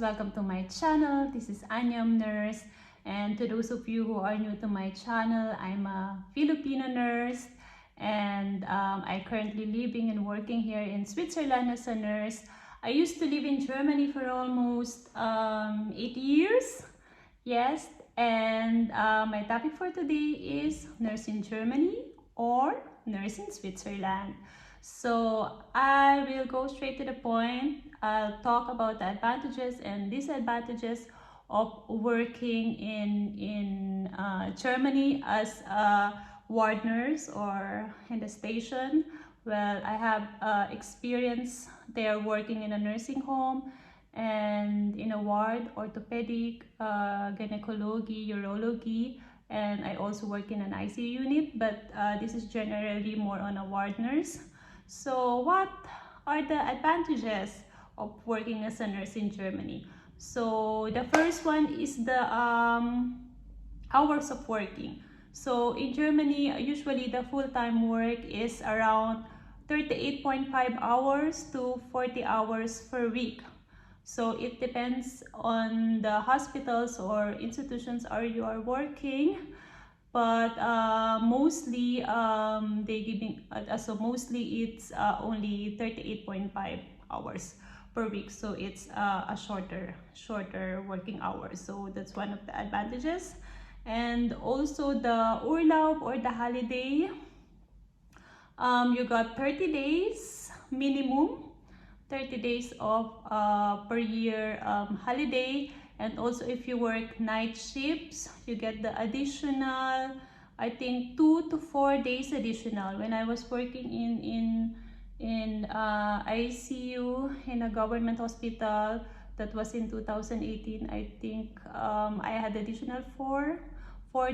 welcome to my channel. This is Anyam Nurse, and to those of you who are new to my channel, I'm a Filipino nurse, and I currently living and working here in Switzerland as a nurse. I used to live in Germany for almost 8 years, yes, and my topic for today is nurse in Germany or nurse in Switzerland. So I will go straight to the point. I'll talk about the advantages and disadvantages of working in Germany as a ward nurse or in the station. Well, I have experience there working in a nursing home and in a ward, orthopedic, gynecology, urology, and I also work in an ICU unit, but this is generally more on a ward nurse. So what are the advantages of working as a nurse in Germany? So the first one is the hours of working. So in Germany, usually the full-time work is around 38.5 hours to 40 hours per week. So it depends on the hospitals or institutions where you are working, but mostly mostly it's only 38.5 hours per week, so it's a shorter working hours. So that's one of the advantages. And also the urlaub or the holiday, you got 30 days minimum, 30 days of per year holiday. And also if you work night shifts, you get the additional, I think 2 to 4 days additional. When I was working in ICU in a government hospital, that was in 2018, I think I had additional 4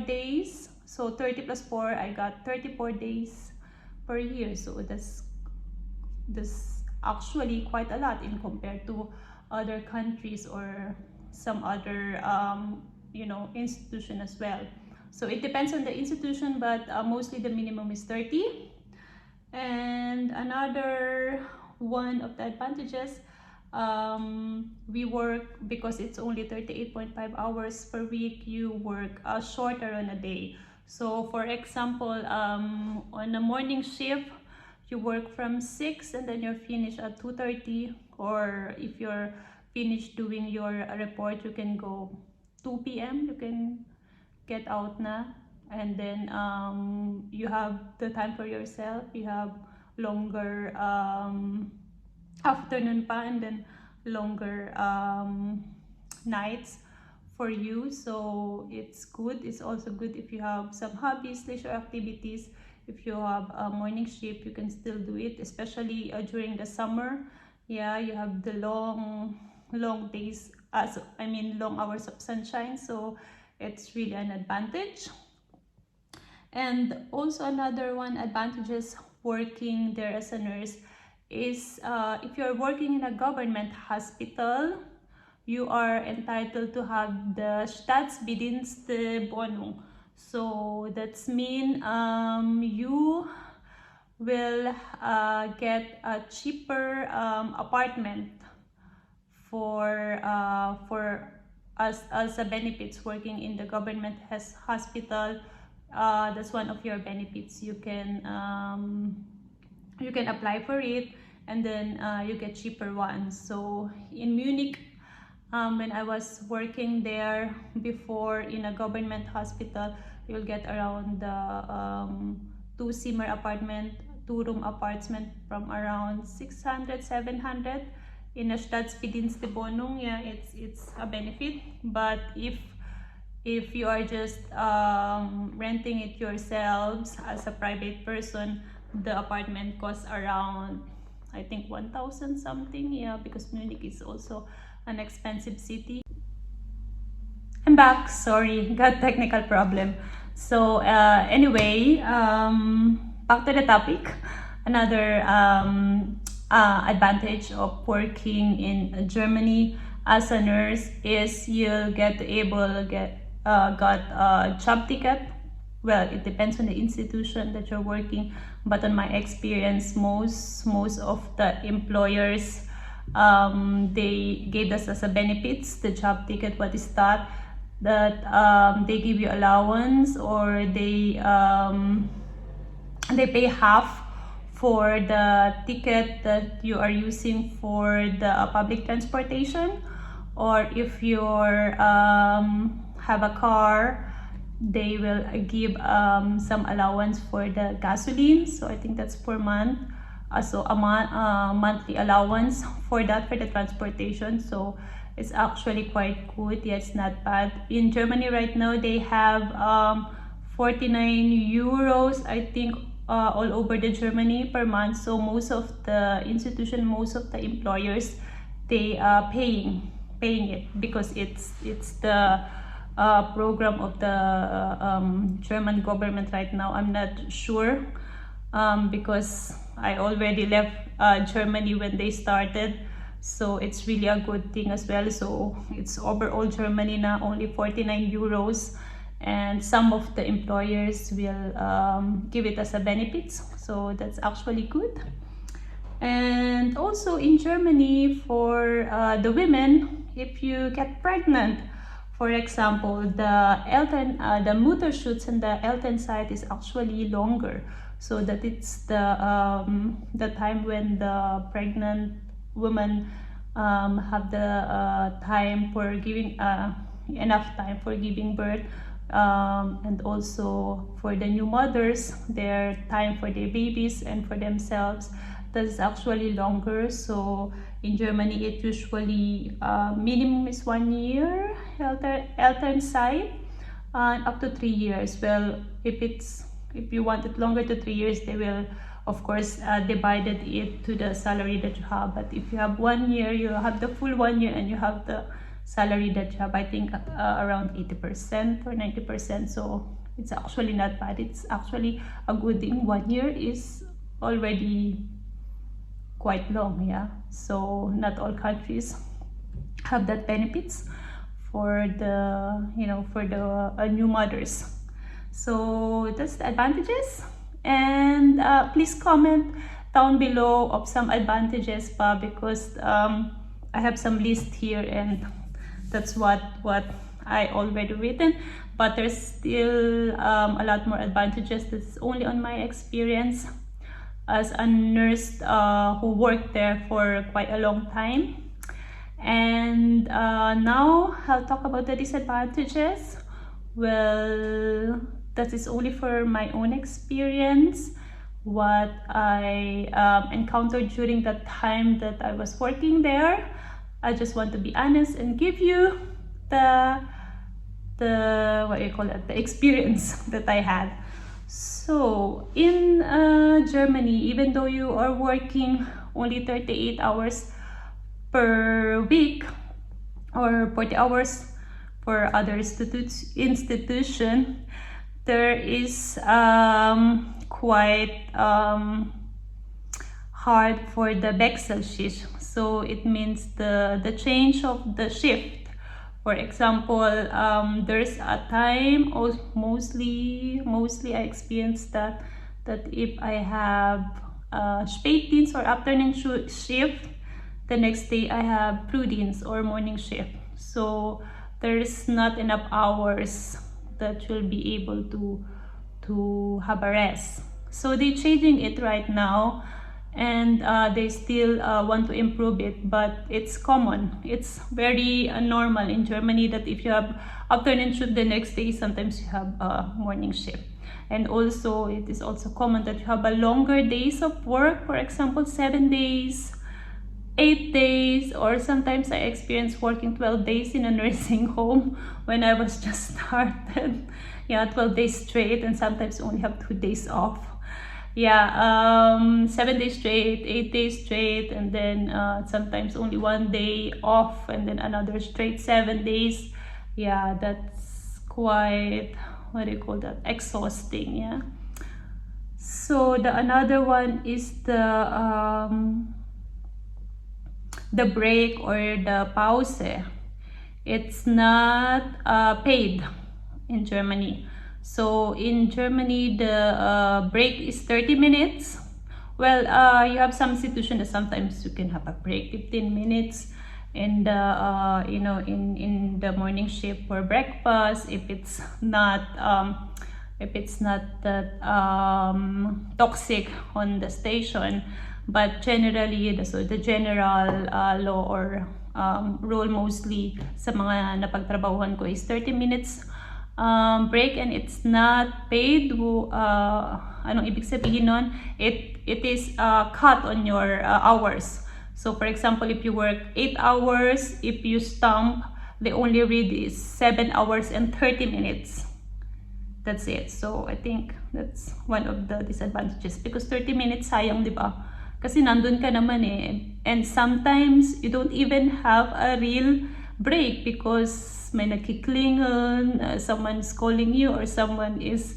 days. So 30 plus 4, I got 34 days per year. So that's actually quite a lot in compared to other countries or some other institution as well. So it depends on the institution, but mostly the minimum is 30. And another one of the advantages, we work, because it's only 38.5 hours per week, you work shorter on a day. So for example, on a morning shift, you work from 6 and then you're finished at 2:30, or if you're finished doing your report, you can go 2 p.m. you can get out na, and then you have the time for yourself. You have longer afternoon pa, and then longer nights for you. So it's good. It's also good if you have some hobbies, leisure activities. If you have a morning shift, you can still do it, especially during the summer. Yeah, you have the long days, long hours of sunshine, so it's really an advantage. And also another one advantages working there as a nurse is if you're working in a government hospital, you are entitled to have the Staatsbedienstwohnung. So that's mean you will get a cheaper apartment for as a benefits working in the government hospital. That's one of your benefits. You can apply for it, and then you get cheaper ones. So in Munich, when I was working there before in a government hospital, you'll get around the 2-Zimmer apartment, 2-room apartment from around 600, 700. In a Staatsbedienstwohnung, yeah, it's a benefit. But if you are just renting it yourselves as a private person, the apartment costs around, I think, 1,000 something. Yeah, because Munich is also an expensive city. I'm back. Sorry, got technical problem. So anyway, back to the topic. Another advantage of working in Germany as a nurse is you'll get got a job ticket. Well, it depends on the institution that you're working, but on my experience, most of the employers they gave us as a benefits the job ticket. What is that? That they give you allowance, or they pay half for the ticket that you are using for the public transportation, or if you're have a car, they will give some allowance for the gasoline. So I think that's per month. So a monthly allowance for that, for the transportation. So it's actually quite good. Yeah, it's not bad. In Germany right now, they have 49 euros, I think, all over the Germany per month. So most of the institution, most of the employers, they are paying it, because it's the program of the German government right now. I'm not sure, because I already left Germany when they started, so it's really a good thing as well. So it's overall Germany now only 49 euros, and some of the employers will give it as a benefits, so that's actually good. And also in Germany, for the women, if you get pregnant, for example, the Mutterschutz and the Elternzeit is actually longer, so that it's the time when the pregnant woman have the time for giving enough time for giving birth, and also for the new mothers, their time for their babies and for themselves, that's actually longer. So in Germany, it usually minimum is 1 year Elternzeit, and up to 3 years. Well, if you want it longer to 3 years, they will of course divided it to the salary that you have. But if you have 1 year, you have the full 1 year, and you have the salary that you have, I think around 80% or 90%. So it's actually not bad. It's actually a good thing. 1 year is already quite long, yeah. So not all countries have that benefits for the new mothers. So that's the advantages. And please comment down below of some advantages because I have some list here, and that's what I already written, but there's still a lot more advantages. That's only on my experience as a nurse who worked there for quite a long time. And now I'll talk about the disadvantages. Well, that is only for my own experience, what I encountered during the time that I was working there. I just want to be honest and give you the experience that I had. So in Germany, even though you are working only 38 hours per week or 40 hours for other institution, there is quite hard for the Wechselschicht. So it means the change of the shift. For example, there's a time, or mostly I experienced that if I have Spätdienst or afternoon shift, the next day I have Frühdienst or morning shift. So there's not enough hours that you'll be able to have a rest. So they're changing it right now, and they still want to improve it, but it's common. It's very normal in Germany that if you have afternoon shift, the next day sometimes you have a morning shift. And also it is also common that you have a longer days of work, for example 7 days, 8 days, or sometimes I experienced working 12 days in a nursing home when I was just started. Yeah, 12 days straight, and sometimes only have 2 days off. Yeah, 7 days straight, 8 days straight, and then sometimes only 1 day off, and then another straight 7 days. Yeah, that's quite, what do you call that, exhausting. Yeah. So the another one is the break or the pause. It's not paid in Germany. So in Germany, the break is 30 minutes Well, you have some institution that sometimes you can have a break 15 minutes in the in the morning shift for breakfast if it's not that toxic on the station. But generally, the general law or rule mostly sa mga napagtrabahuhan ko is 30 minutes break, and it's not paid. Anong ibig sabihin nun? It is cut on your hours. So for example, if you work 8 hours, if you stump, they only read is 7 hours and 30 minutes. That's it. So I think that's one of the disadvantages, because 30 minutes sayang, di ba? Kasi nandun ka naman eh. And sometimes you don't even have a real break because may nagkiklingon, someone's calling you, or someone is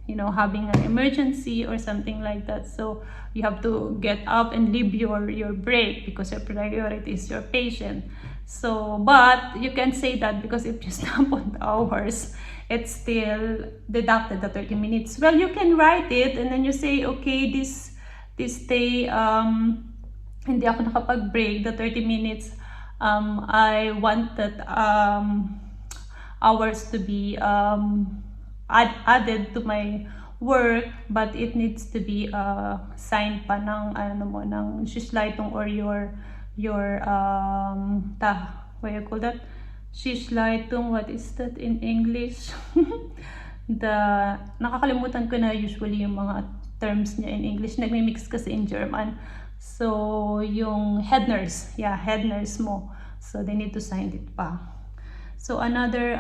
having an emergency or something like that. So you have to get up and leave your break because your priority is your patient. So, but you can say that because if you stamp on the hours, it's still deducted the 30 minutes. Well, you can write it and then you say, okay, this day, hindi ako nakapag-break the 30 minutes. I wanted hours to be added to my work, but it needs to be signed pa ng ng Schutzleitung or your what you call that? Schutzleitung, what is that in English? Nakakalimutan ko na usually yung mga terms niya in English. Nagmi-mix kasi in German. So, yung head nurse. Yeah, head nurse mo. So, they need to sign it pa. So, another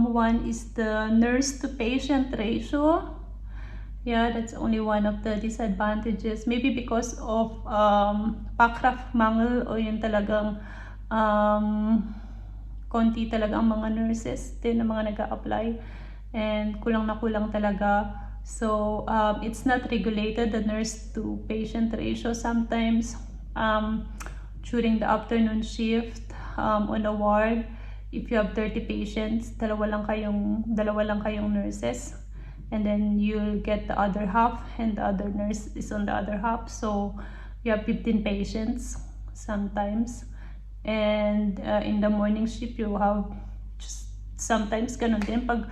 one is the nurse to patient ratio. Yeah, that's only one of the disadvantages. Maybe because of Fachkraftmangel, o yun talagang konti talaga ang mga nurses din na mga nag-a-apply. And kulang na kulang talaga. So it's not regulated, the nurse to patient ratio. Sometimes during the afternoon shift on a ward, if you have 30 patients, dalawa lang kayong nurses, and then you'll get the other half, and the other nurse is on the other half. So you have 15 patients sometimes. And in the morning shift, you have just sometimes ganun din pag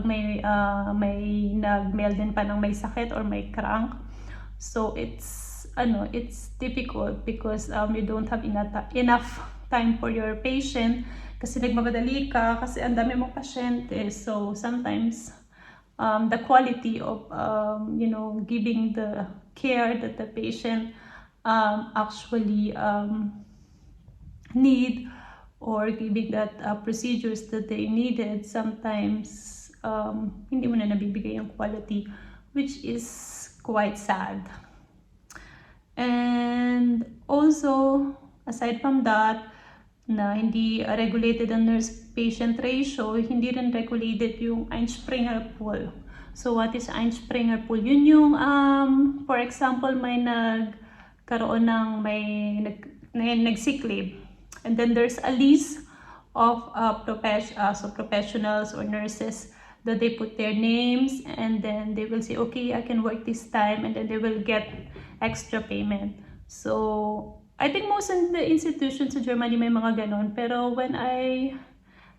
may nag-mail din pa ng may sakit or may crank. So it's difficult because you don't have enough time for your patient kasi nagmamadali ka kasi ang dami mong pasyente. So sometimes the quality of giving the care that the patient actually need, or giving that procedures that they needed, sometimes hindi mo na nabibigay yung quality, which is quite sad. And also, aside from that, na hindi regulated ang nurse-patient ratio, hindi rin regulated yung Einspringer pool. So what is Einspringer pool? Yun yung, for example, may nagkaroon ng nag-sick leave. And then there's a list of professionals or nurses that they put their names, and then they will say, okay, I can work this time, and then they will get extra payment. So I think most of the institutions in Germany may mga ganon, pero when I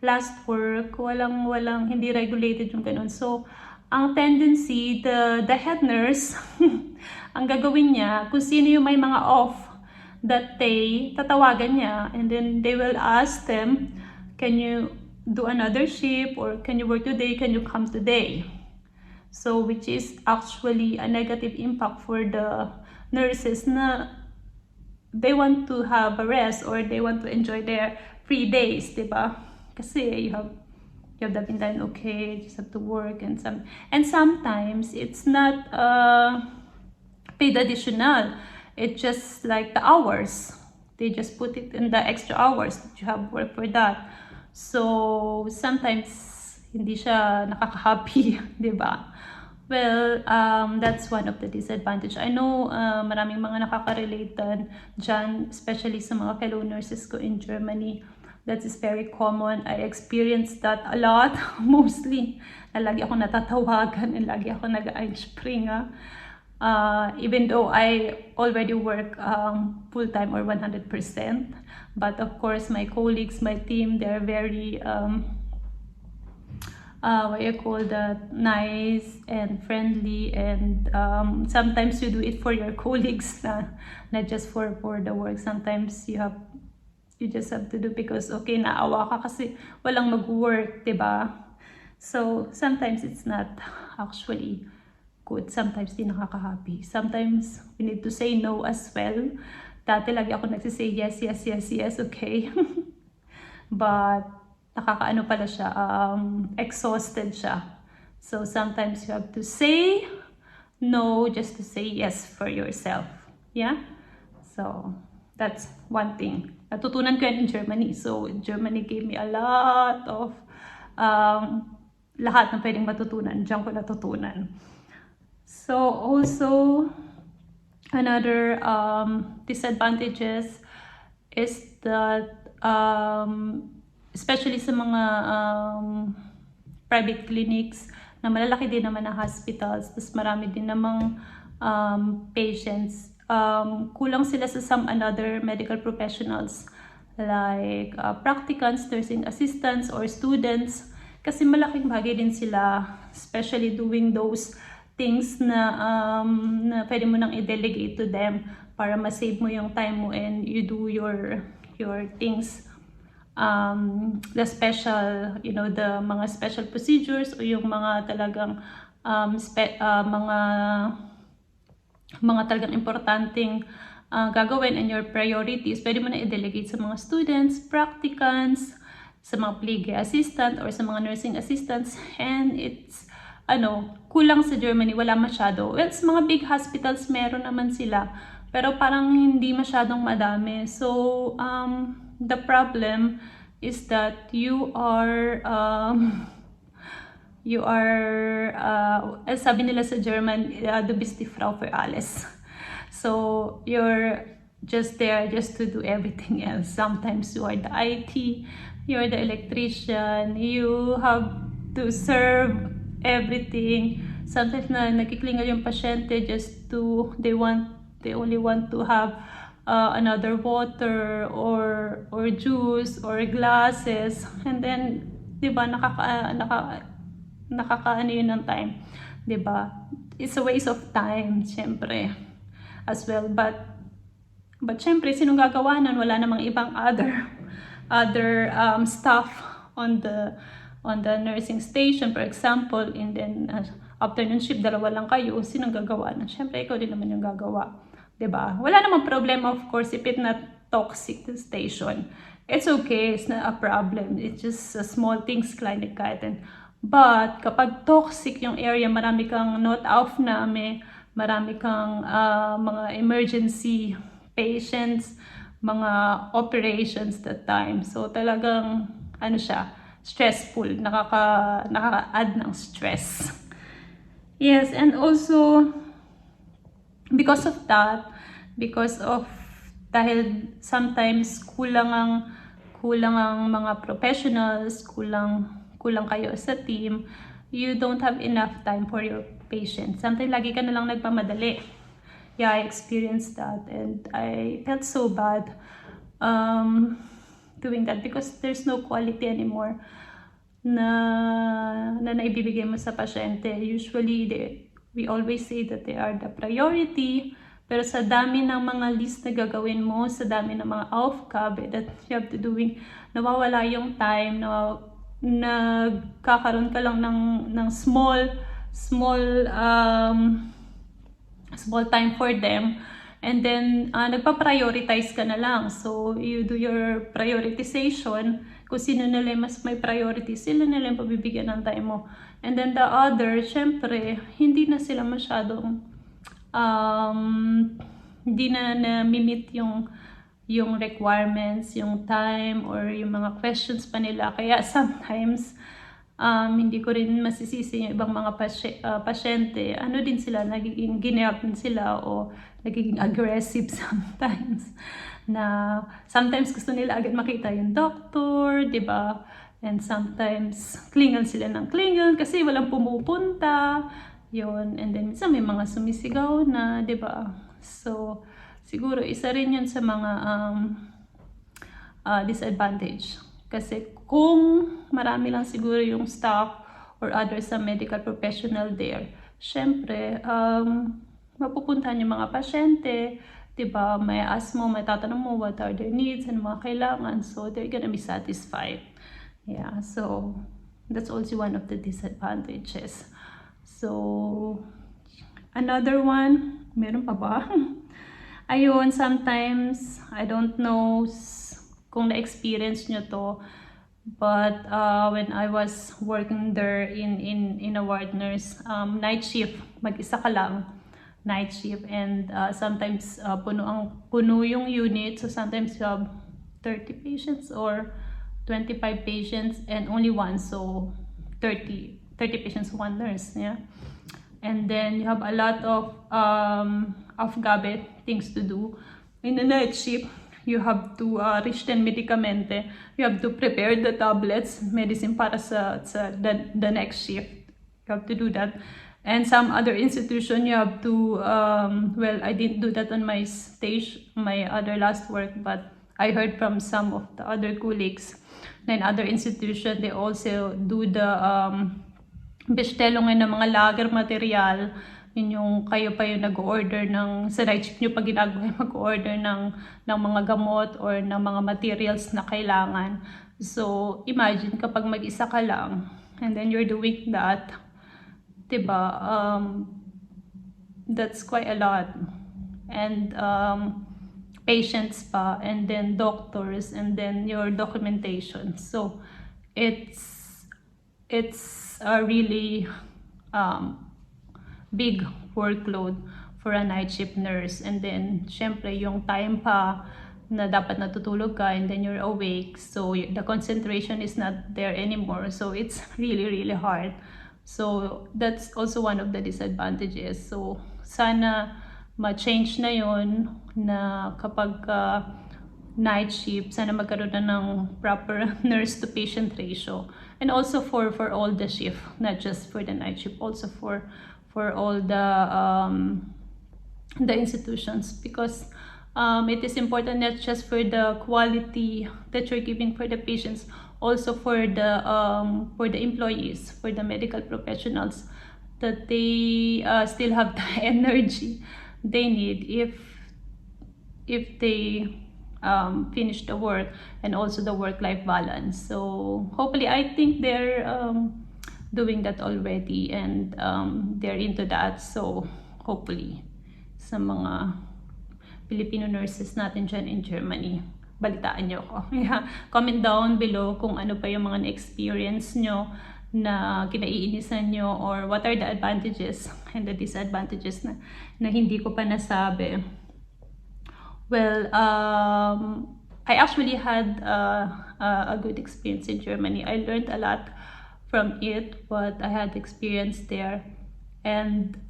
last work, walang hindi regulated yung ganon. So ang tendency, the head nurse, ang gagawin niya, kung sino yung may mga off that day, tatawagan niya, and then they will ask them, can you do another shift, or can you work today, can you come today? So which is actually a negative impact for the nurses na they want to have a rest, or they want to enjoy their free days, diba? Kasi you have been done, okay, just have to work, and sometimes it's not paid additional. It's just like the hours. They just put it in the extra hours that you have work for that. So sometimes hindi siya nakaka-happy, di ba? Well, that's one of the disadvantages. I know maraming mga nakaka-relate dyan, especially sa mga fellow nurses ko in Germany. That is very common. I experienced that a lot, mostly. Lagi ako natatawagan and lagi ako nag-Einspringer. even though I already work full-time or 100%. But of course, my colleagues, my team, they're very, what you call that, nice and friendly. And sometimes you do it for your colleagues, not just for the work. Sometimes you just have to do because, okay, naawa ka kasi walang mag-work, diba? So, sometimes it's not actually good. Sometimes di nakaka-happy. Sometimes we need to say no as well. Dati lagi ako nagsisay yes, yes, yes, yes, okay. But nakakaano pala siya, exhausted siya. So sometimes you have to say no just to say yes for yourself. Yeah? So that's one thing. Natutunan ko yan in Germany. So Germany gave me a lot of lahat ng pwedeng matutunan. Diyan ko natutunan. So also another disadvantages is that especially sa mga private clinics na malalaki din naman na hospitals, tapos marami din namang patients, kulang sila sa some another medical professionals like practicants, nursing assistants, or students, kasi malaking bagay din sila, especially doing those things na pwede mo nang i-delegate to them para ma-save mo yung time mo and you do your things, the special, you know, the mga special procedures o yung mga talagang mga talagang importanteng gagawin and your priorities, pwede mo na i-delegate sa mga students, practicants, sa mga PLIG assistant or sa mga nursing assistants. And it's kulang sa Germany, wala masyado. Well, sa mga big hospitals meron naman sila, pero parang hindi masyadong madami. So the problem is that you are sabi nila sa German, du bist die Frau für alles. So you're just there just to do everything else. Sometimes you are the IT, you are the electrician, you have to serve everything. Sometimes na nagkiklingal yung pasyente just to, they only want to have another water or juice or glasses, and then diba nakakaano yun ng time, diba? It's a waste of time syempre as well, but syempre sinong gagawa nun? Wala namang ibang other staff on the nursing station, for example, and then afternoon shift, dalawa lang kayo, sinong gagawa nun? Syempre ikaw din naman yung gagawa, diba? Wala namang problema, of course, if it's not toxic station. It's okay, it's not a problem. It's just small things, Kleinigkeiten. But kapag toxic yung area, marami kang Notaufnahme, marami kang mga emergency patients, mga operations that time. So talagang siya, stressful, nakaka-add ng stress. Yes, and also because of that, dahil sometimes kulang ang mga professionals, kulang kayo sa team, you don't have enough time for your patients. Sometimes lagi ka na lang nagpamadali. Yeah, I experienced that and I felt so bad doing that because there's no quality anymore na naibibigay mo sa pasyente. Usually, we always say that they are the priority, pero sa dami ng mga list na gagawin mo, sa dami ng mga Aufgabe that you have to doing, nawawala yung time, nagkakaroon ka lang ng small time for them, and then nagpa-prioritize ka na lang. So you do your prioritization, kung sino nila mas may priority, sila nila yung pabibigyan ng time mo. And then the other, syempre, hindi na sila masyadong hindi na na-meet yung requirements, yung time, or yung mga questions pa nila. Kaya sometimes, hindi ko rin masisisi yung ibang mga pasyente. Din sila, nagiging ginayap din sila o nagiging aggressive sometimes. Na sometimes gusto nila agad makita yung doctor, diba? And sometimes klingan sila ng klingan kasi walang pumupunta. Yun. And then minsan may mga sumisigaw na, 'di ba? So siguro isa rin yun sa mga disadvantage. Kasi kung marami lang siguro yung staff or others sa medical professional there, syempre mapupuntahan yung mga pasyente, 'di ba? May ask mo, may tatanong mo what are their needs and mga kailangan, so they're gonna be satisfied. Yeah, so that's also one of the disadvantages. So another one, meron pa ba? Ayun, sometimes I don't know kung na-experience nyo to, but when I was working there in a ward nurse, night shift, mag-isa ka lang, night shift, and sometimes puno yung unit, so sometimes you have 30 patients or 25 patients and only one, so 30 patients, one nurse, yeah. And then you have a lot of gabi things to do. In the night shift, you have to reach the medicamente. You have to prepare the tablets, medicine para sa the next shift. You have to do that. And some other institution, you have to, well, I didn't do that on my stage, my other last work, but I heard from some of the other colleagues na in other institution, they also do the bestelongin ng mga lager material. Yun yung kayo pa yung nag-order ng, sa night shift nyo pag ginagawa, mag-order ng mga gamot or ng mga materials na kailangan. So, imagine kapag mag-isa ka lang, and then you're doing that, diba, that's quite a lot. And patients pa, and then doctors, and then your documentation. So, it's a really big workload for a night shift nurse. And then syempre yung time pa na dapat natutulog ka, and then you're awake, so the concentration is not there anymore, so it's really hard. So that's also one of the disadvantages. So sana ma-change na yon, na kapag night shift, sana magkaroon na ng proper nurse to patient ratio. And also for all the shift, not just for the night shift, also for all the institutions, because it is important not just for the quality that you're giving for the patients, also for the employees, for the medical professionals, that they still have the energy they need if they finish the work, and also the work-life balance. So hopefully, I think they're doing that already, and they're into that. So hopefully, sa mga Filipino nurses natin dyan in Germany, balitaan nyo ako. Yeah. Comment down below kung ano pa yung mga na-experience nyo na kinaiinisan nyo, or what are the advantages and the disadvantages na hindi ko pa nasabi. Well, I actually had a good experience in Germany. I learned a lot from it, what I had experienced there, and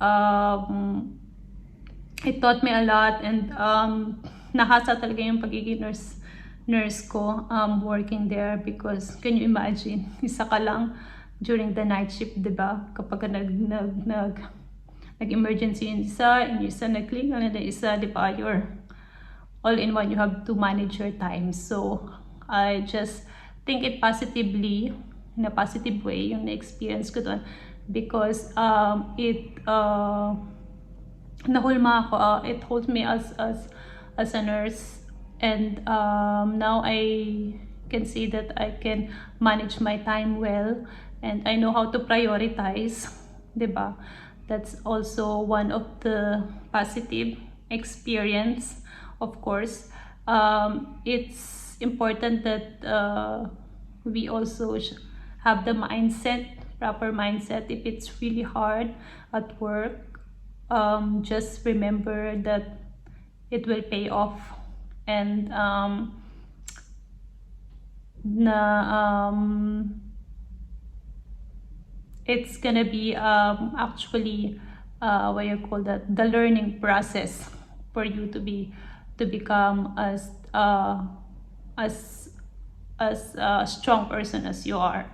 it taught me a lot, and nahasa talaga yung pagiging nurse ko working there, because can you imagine, isa ka lang during the night shift, diba? Kapag nag-emergency yung isa nag-click, and the isa, diba, you're all in one, you have to manage your time. So I just think it positively, in a positive way, yung na-experience ko doon, because it nahulma ako, it holds me as a nurse, and now I can see that I can manage my time well, and I know how to prioritize, diba? That's also one of the positive experience. Of course, it's important that we also have the proper mindset. If it's really hard at work, just remember that it will pay off, and it's gonna be actually what you call that, the learning process for you to become as a strong person as you are.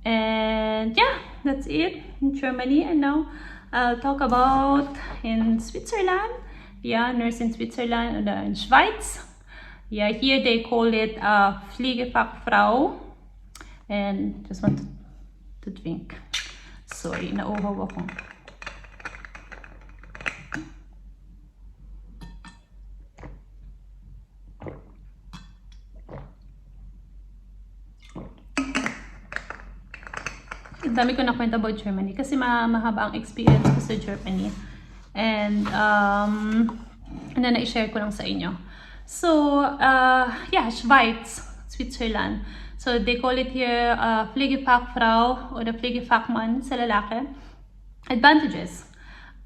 And yeah, that's it in Germany. And now I'll talk about in Switzerland. Yeah, nurse in Switzerland or in Schweiz. Yeah, here they call it Pflegefachfrau. And just want to drink. Sorry, nauuhaw ako. Ang dami ko nakwenta about Germany kasi mahaba ang experience ko sa Germany. And na-share ko lang sa inyo. So, yeah, Schweiz, Switzerland. So, they call it here Pflegefachfrau or the Pflegefachmann sa lalaki. Advantages.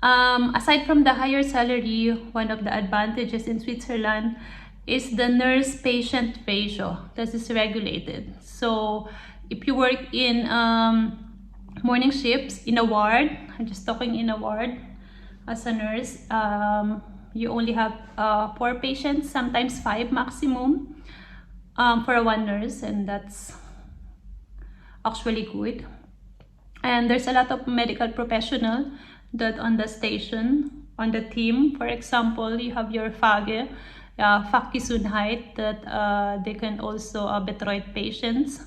Aside from the higher salary, one of the advantages in Switzerland is the nurse-patient ratio that is regulated. So, if you work in morning shifts in a ward, I'm just talking in a ward as a nurse, you only have 4 patients, sometimes 5 maximum for one nurse, and that's actually good. And there's a lot of medical professional that on the station, on the team. For example, you have your Fage, Fachgesundheit, that they can also betreut patients,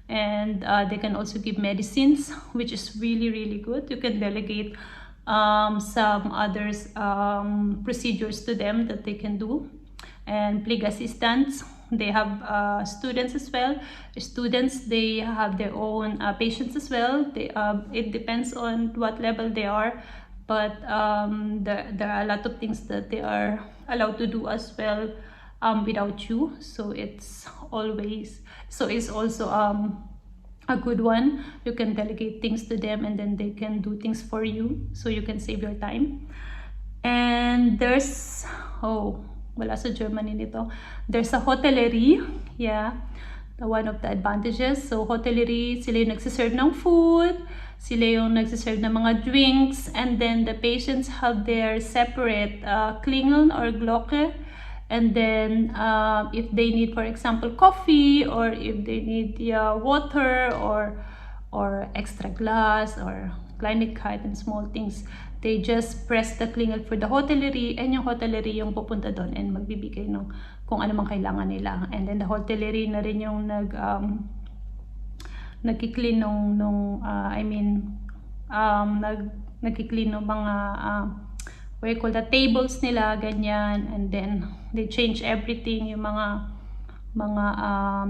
and they can also give medicines, which is really, really good. You can delegate some others procedures to them that they can do. And Pflege assistants, they have students as well. Students, they have their own patients as well. It depends on what level they are, but there are a lot of things that they are allowed to do as well without you. So it's also a good one. You can delegate things to them and then they can do things for you, so you can save your time. And there's wala sa Germany nito. There's a hotellerie. Yeah, one of the advantages. So hotellerie, sila yung nagsiserve ng food, sila yung nagsiserve ng mga drinks, and then the patients have their separate Klingeln or Glocke. And then if they need, for example, coffee, or if they need water or extra glass or Kleinigkeit and small things, they just press the klingel for the hotellerie, and yung hotellerie yung pupunta doon and magbibigay ng kung ano mang kailangan nila. And then the hotellerie na rin yung nagki-clean nagki-clean ng mga what you call the tables nila, ganyan. And then they change everything, yung mga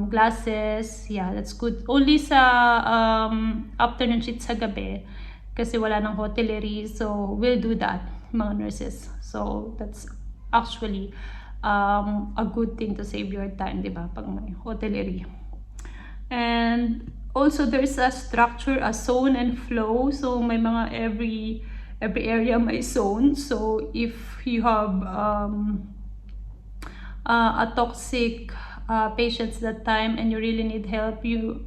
glasses. Yeah, that's good. Only sa afternoon shift sa gabi, kasi wala ng hotellerie, so we'll do that, mga nurses. So that's actually a good thing to save your time, di ba, pag may hotellerie. And also there's a structure, a zone and flow. So may mga every area may zone. So if you have a toxic patients that time and you really need help, you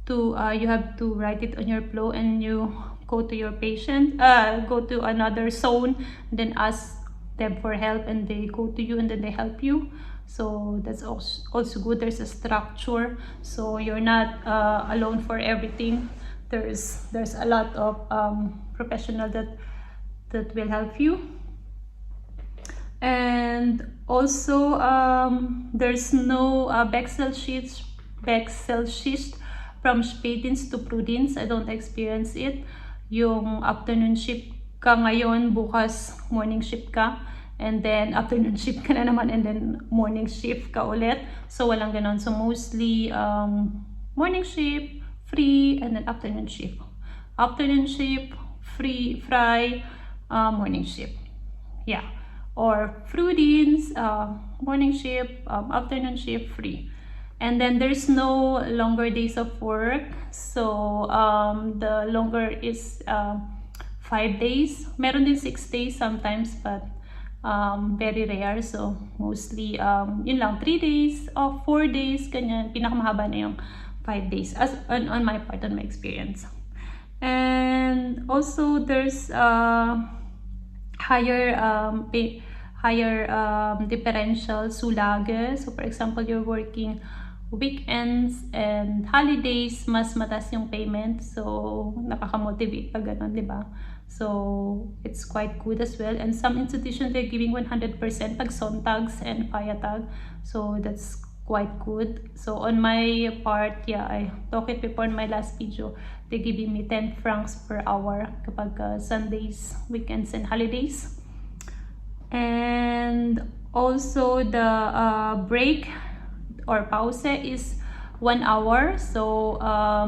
have to write it on your flow, and you go to your patient, go to another zone, and then ask them for help, and they go to you and then they help you. So that's also good. There's a structure, so you're not alone for everything. There's a lot of professional that will help you. And also there's no Bexelschicht from Spätdienst to Frühdienst. I don't experience it. Yung afternoon shift ka ngayon, bukas morning shift ka, and then afternoon shift ka na naman, and then morning shift ka ulit. So walang ganon. So mostly morning shift, free, and then afternoon shift. Afternoon shift, free, morning shift. Yeah. Or Frühdienst, morning shift, afternoon shift, free. And then there's no longer days of work. So the longer is 5 days. Meron din 6 days sometimes, but very rare. So mostly yun lang, 3 days or 4 days, ganyan. Pinakamahaba na yung 5 days as on my part, on my experience. And also there's higher differential Zulage. So for example, you're working weekends and holidays, mas mataas yung payment. So, nakaka-motivate pa ganun, di ba? So, it's quite good as well. And some institutions, they're giving 100% pag Sontags and Payatag. So, that's quite good. So, on my part, yeah, I talked it before in my last video. They're giving me 10 francs per hour kapag Sundays, weekends, and holidays. And also the break or pause is 1 hour. So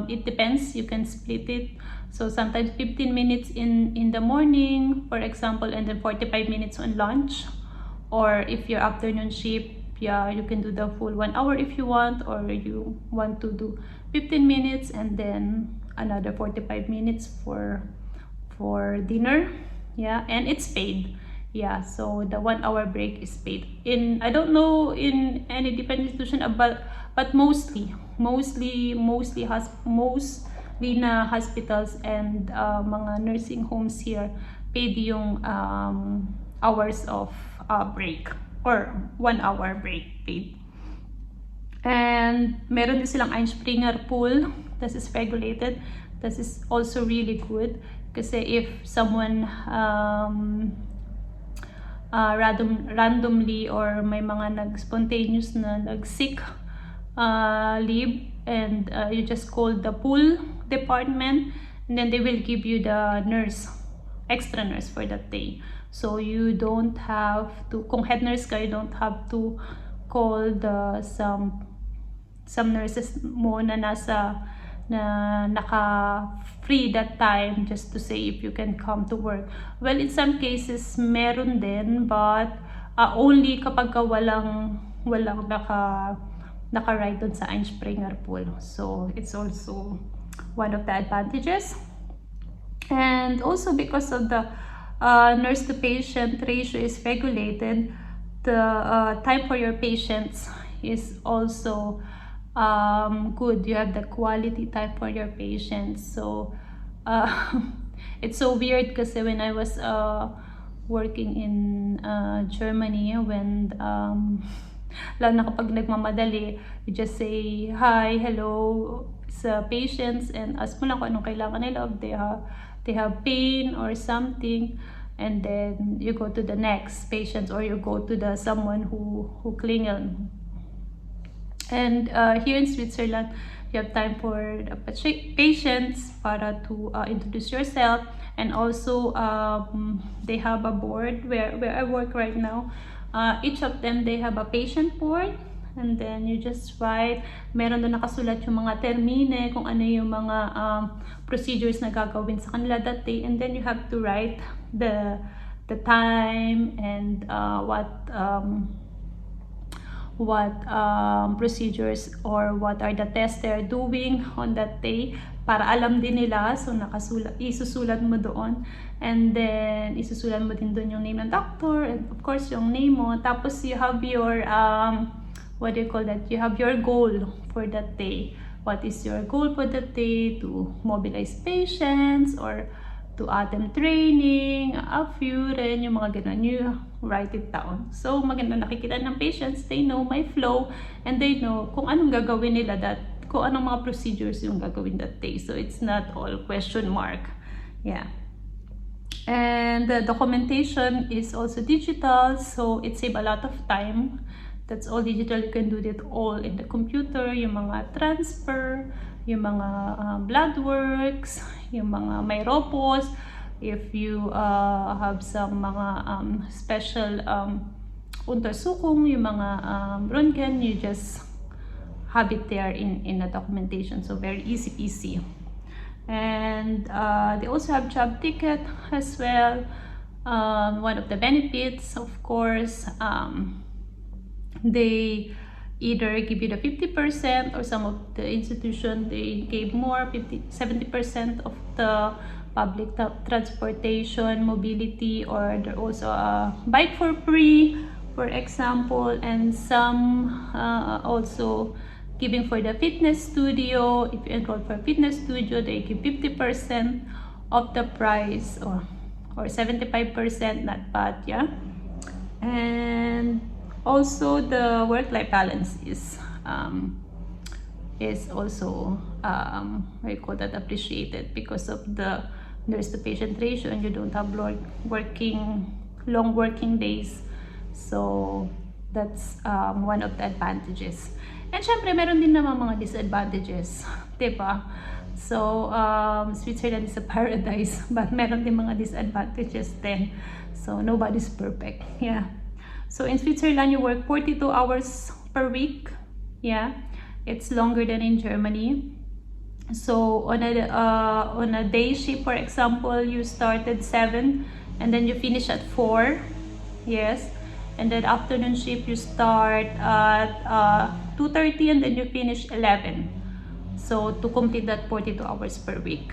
it depends, you can split it. So sometimes 15 minutes in the morning, for example, and then 45 minutes on lunch. Or if your afternoon shift, yeah, you can do the full 1 hour if you want, or you want to do 15 minutes and then another 45 minutes for dinner. Yeah, and it's paid. Yeah, so the 1 hour break is paid. I don't know in any different institution, but mostly na hospitals and mga nursing homes here paid yung hours of break, or 1 hour break paid. And meron din silang Einspringer pool. This is regulated. This is also really good kasi if someone randomly or may mga spontaneous na nag-sick leave, and you just call the pool department, and then they will give you the extra nurse for that day. So you don't have to, kung head nurse ka, you don't have to call some nurses mo na naka-free that time just to say if you can come to work. Well, in some cases, meron din, but only kapag walang naka-ride dun sa Einspringer pool. So, it's also one of the advantages. And also because of the nurse-to-patient ratio is regulated, the time for your patients is also good. You have the quality time for your patients. So it's so weird kasi when I was working in Germany, when lalo na kapag nagmamadali, you just say hi, hello sa patients and ask mo lang kung anong kailangan nila, if they have pain or something, and then you go to the next patient, or you go to the someone who klingel. And here in Switzerland, you have time for patients para to introduce yourself, and also they have a board where I work right now. Each of them, they have a patient board, and then you just write, meron doon nakasulat yung mga termine, kung ano yung mga procedures na gagawin sa kanila that day, and then you have to write the time and what procedures or what are the tests they're doing on that day, para alam din nila. So isusulat mo doon, and then isusulat mo din doon yung name ng doctor, and of course yung name mo. Tapos you have your what do you call that, you have your goal for that day. What is your goal for that day? To mobilize patients, or to attend training, a few rin, yung mga ganun, you write it down. So maganda nakikita ng patients, they know my flow, and they know kung anong gagawin nila, kung anong mga procedures yung gagawin that day. So it's not all question mark. Yeah. And the documentation is also digital, so it saves a lot of time. That's all digital. You can do it all in the computer, yung mga transfer, yung mga blood works, yung mga mayropos. If you have some mga special untersuchung, yung mga röntgen, you just have it there in the documentation. So very easy. And they also have job ticket as well. One of the benefits, of course, they either give you the 50%, or some of the institution they gave more, 70% of the public transportation, mobility, or there also a bike for free, for example, and some also giving for the fitness studio. If you enroll for a fitness studio, they give 50% of the price, or 75%, not bad, yeah. And also the work-life balance is is also what you call that, appreciated because of the nurse to patient ratio, and you don't have long working days. So that's one of the advantages. And syempre meron din naman mga disadvantages, 'di ba? So Switzerland is a paradise, but meron din mga disadvantages din. So nobody's perfect. Yeah. So in Switzerland you work 42 hours per week. Yeah. It's longer than in Germany. So on a day shift, for example, you start at 7 and then you finish at 4. Yes. And then afternoon shift you start at 2:30 and then you finish 11. So to complete that 42 hours per week.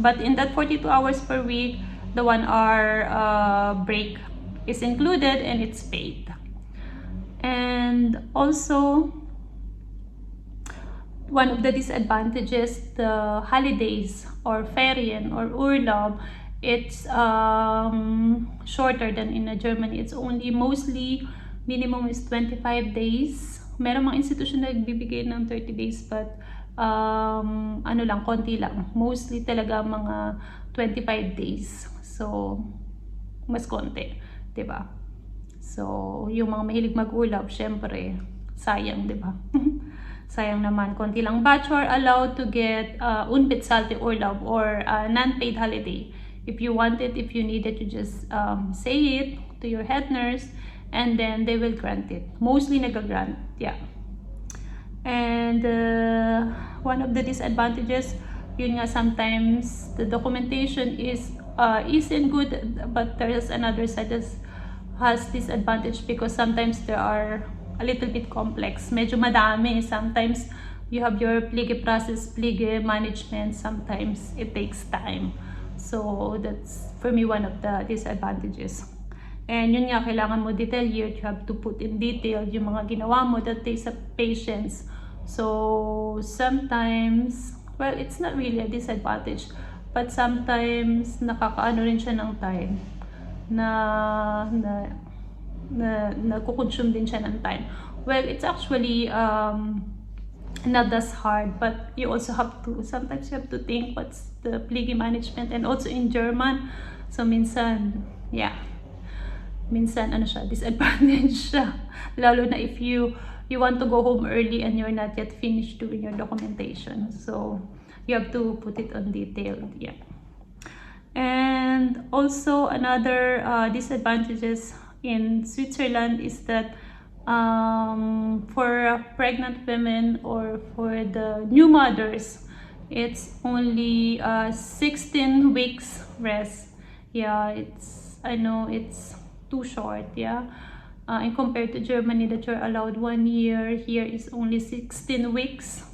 But in that 42 hours per week, the 1 hour break is included and it's paid. And also, one of the disadvantages, the holidays or Ferien or Urlaub, it's shorter than in Germany. It's only mostly minimum is 25 days. Meron mga institution na nagbibigay ng 30 days, but ano lang, konti lang. Mostly talaga mga 25 days. So mas konti, 'di ba? So yung mga mahilig mag-urlaub, syempre sayang, 'di ba? Sayang naman, konti lang. But you are allowed to get unbezahlte Urlaub or non-paid holiday. If you want it, if you need it, you just say it to your head nurse and then they will grant it. Mostly nag-grant, yeah. And one of the disadvantages, yun nga, sometimes the documentation isn't good, but there's another side that has disadvantage because sometimes there are a little bit complex. Medyo madami. Sometimes you have your plige process, plige management. Sometimes it takes time. So that's for me one of the disadvantages. And yun nga, kailangan mo detailed. You have to put in detail yung mga ginawa mo that takes up patience. So sometimes, well, it's not really a disadvantage, but sometimes nakakaano rin siya ng time na nagko-consume din siya ng time. Well, it's actually not as hard, but you also have to, sometimes you have to think what's the plige management, and also in German. So minsan, yeah, minsan ano siya, disadvantage siya. Lalo na if you want to go home early and you're not yet finished doing your documentation. So you have to put it on detail, yeah. And also another disadvantages in Switzerland is that for pregnant women or for the new mothers, it's only 16 weeks rest. Yeah, I know it's too short, yeah. And compared to Germany that you're allowed 1 year, here is only 16 weeks.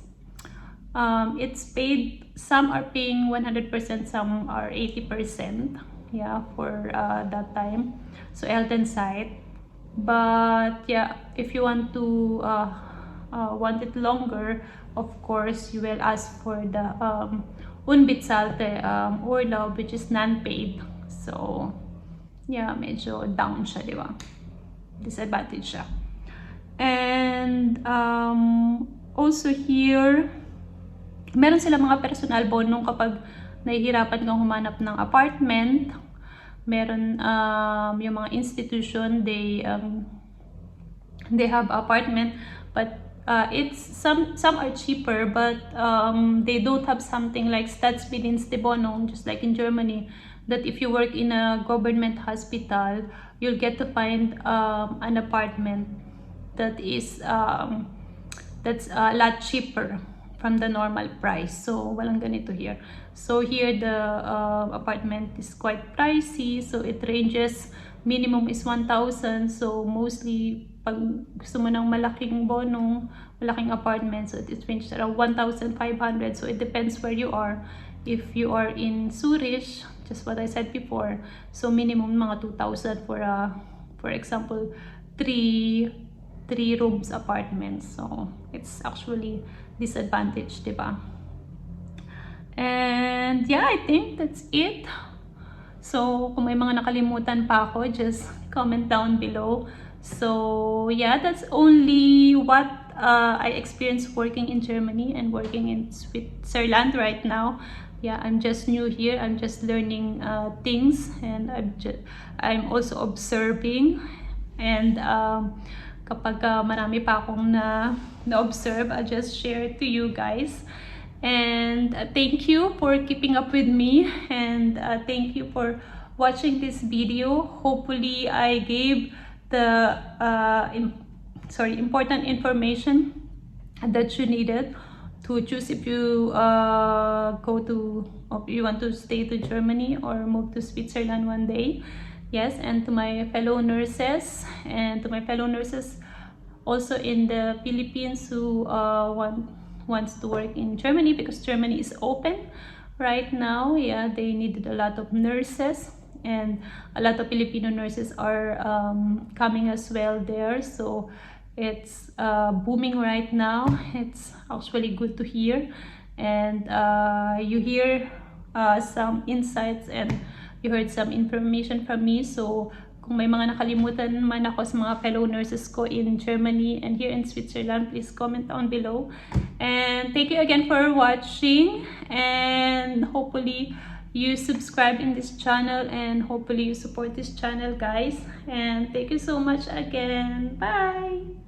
It's paid, some are paying 100%, some are 80%, yeah, for that time. So health and sight. But yeah, if you want to want it longer, of course you will ask for the unbezahlte Urlaub, which is non-paid. So yeah, medyo down siya, di ba? Disadvantage siya. And also here, meron sila mga personal bonus kapag nahihirapan kang humanap ng apartment. Meron yung mga institution, they have apartment, but it's some are cheaper, but they don't have something like Staatsbedienstwohnung, just like in Germany, that if you work in a government hospital, you'll get to find an apartment that is that's a lot cheaper from the normal price. So walang ganito here. So here the apartment is quite pricey, so it ranges, minimum is 1,000. So mostly pag gusto mo ng malaking bonong, malaking apartment, so it ranges around 1,500. So it depends where you are. If you are in Zurich, just what I said before, so minimum mga 2,000 for example 3 rooms apartment. So it's actually disadvantage, diba? And yeah, I think that's it. So kung may mga nakalimutan pa ako, just comment down below. So yeah, that's only what I experienced working in Germany and working in Switzerland right now. Yeah, I'm just new here. I'm just learning things, and I'm also observing. And kapag marami pa akong na-observe, I'll just share it to you guys. And thank you for keeping up with me, and thank you for watching this video. Hopefully I gave the important information that you needed to choose if you if you want to stay to Germany or move to Switzerland one day. Yes, and to my fellow nurses, and to my fellow nurses also in the Philippines who wants to work in Germany, because Germany is open right now. Yeah, they needed a lot of nurses, and a lot of Filipino nurses are coming as well there. So it's booming right now. It's actually good to hear, and you hear some insights, and you heard some information from me. So kung may mga nakalimutan man ako sa mga fellow nurses ko in Germany and here in Switzerland, please comment down below. And thank you again for watching, and hopefully you subscribe in this channel, and hopefully you support this channel, guys. And thank you so much again. Bye.